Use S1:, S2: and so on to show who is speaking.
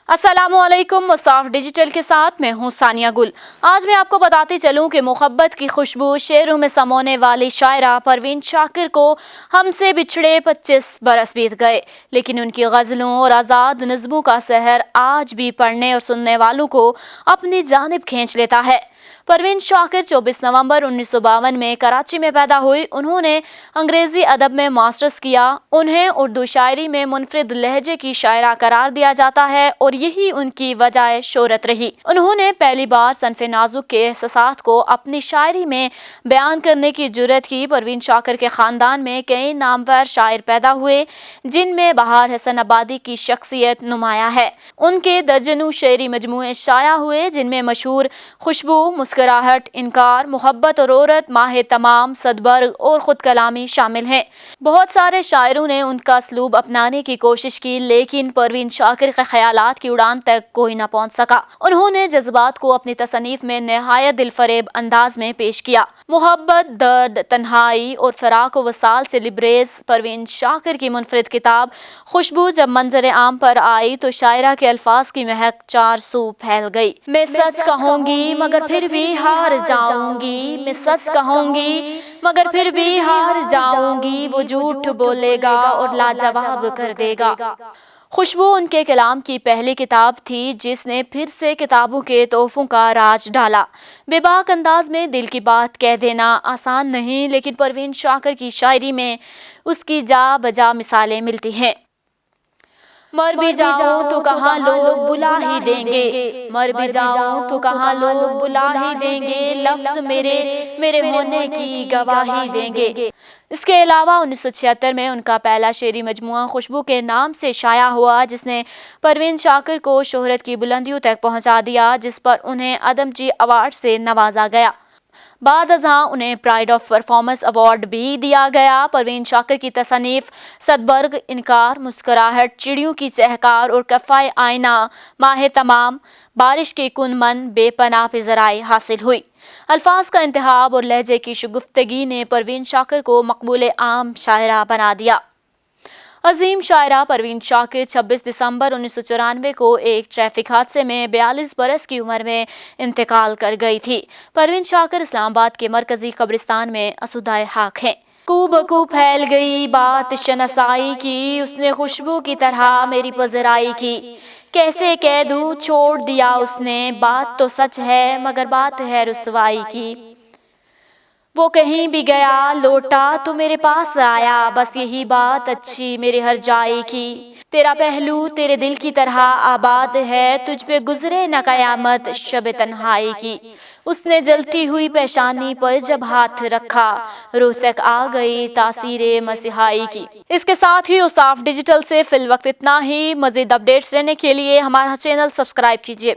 S1: अस्सलामु अलैकुम। मुसाफ डिजिटल के साथ मैं हूँ सानिया गुल। आज मैं आपको बताती चलूँ कि मोहब्बत की खुशबू शेरों में समोने वाली शायरा परवीन शाकिर को हमसे बिछड़े 25 बरस बीत गए, लेकिन उनकी गज़लों और आज़ाद नज़्मों का सहर आज भी पढ़ने और सुनने वालों को अपनी जानिब खींच लेता है। परवीन शाकिर 24 नवंबर 1952 में कराची में पैदा हुई। उन्होंने अंग्रेजी अदब में मास्टर्स किया। उन्हें उर्दू शायरी में मुनफरिद लहजे की शायरा करार दिया जाता है और यही उनकी वजह शोहरत रही। उन्होंने पहली बार सनफ़े नाजुक के एहसासात को अपनी शायरी में बयान करने की जुर्रत की। परवीन शाकिर के ख़ानदान में कई नामवर शायर पैदा हुए, जिनमें बहार हसन आबादी की शख्सियत नुमाया है। उनके दर्जनों शेरी मजमूए शाया हुए, जिनमें मशहूर खुशबू, मुस्कुराहट, इनकार, मोहब्बत और औरत, माह तमाम, सदबर्ग और खुद कलामी शामिल हैं। बहुत सारे शायरों ने उनका असलूब अपनाने की कोशिश की, लेकिन परवीन शाकिर के ख्यालात की उड़ान तक कोई न पहुंच सका। उन्होंने जज्बात को अपनी तसनीफ में नहायत दिलफरेब अंदाज में पेश किया। मोहब्बत, दर्द, तन्हाई और फराक व वसाल से लिबरेज परवीन शाकिर की मुनफरिद किताब खुशबू जब मंजर आम पर आई तो शायरा के अल्फाज की महक चार सू फैल गई। मैं सच कहूंगी मगर फिर भी हार जाऊंगी, मैं सच कहूंगी मगर फिर भी हार जाऊंगी, वो झूठ बोलेगा और लाजवाब कर देगा। खुशबू उनके कलाम की पहली किताब थी जिसने फिर से किताबों के तोहफों का राज डाला। बेबाक अंदाज में दिल की बात कह देना आसान नहीं, लेकिन परवीन शाकिर की शायरी में उसकी जा बजा मिसालें मिलती हैं। मर भी जाऊं तो कहाँ लोग बुला ही देंगे, मर भी जाऊं तो कहाँ लोग बुला ही देंगे, लफ्ज मेरे होने की गवाही देंगे। इसके अलावा 1976 में उनका पहला शेरी मजमुआ खुशबू के नाम से शाया हुआ, जिसने परवीन शाकिर को शोहरत की बुलंदियों तक पहुंचा दिया, जिस पर उन्हें आदमजी अवार्ड से नवाजा गया। बाद अज़ां उन्हें प्राइड ऑफ परफॉर्मेंस अवार्ड भी दिया गया। परवीन शाकिर की तसनीफ सदबर्ग, इनकार, मुस्कुराहट, चिड़ियों की चहकार और कफ़ाए आईना, माह तमाम, बारिश की कुनमन, बेपनाह फ़िज़राई हासिल हुई। अल्फाज का इंतखाब और लहजे की शुगुफ्तगी ने परवीन शाकिर को मकबूल आम शायरा बना दिया। अजीम शायरा परवीन शाकिर 26 दिसंबर 1994 को एक ट्रैफिक हादसे में 42 बरस की उम्र में इंतकाल कर गई थी। परवीन शाकिर इस्लामाबाद के मरकजी कब्रिस्तान में असुदाए खाक हैं। बकू फैल गई बात शनसाई की, उसने खुशबू की तरह मेरी पजराई की, कैसे कह दूं छोड़ दिया उसने, बात तो सच है मगर बात है रुसवाई की। वो कहीं भी गया लौटा तो मेरे पास आया, बस यही बात अच्छी मेरे हर जाई की। तेरा पहलू तेरे दिल की तरह आबाद है, तुझ पे गुजरे न कयामत शब तन्हाई की। उसने जलती हुई पेशानी पर जब हाथ रखा, रूह तक आ गई तासीरे मसीहाई की। इसके साथ ही उसाफ डिजिटल से फिल वक्त इतना ही। मजीद अपडेट्स लेने के लिए हमारा चैनल सब्सक्राइब कीजिए।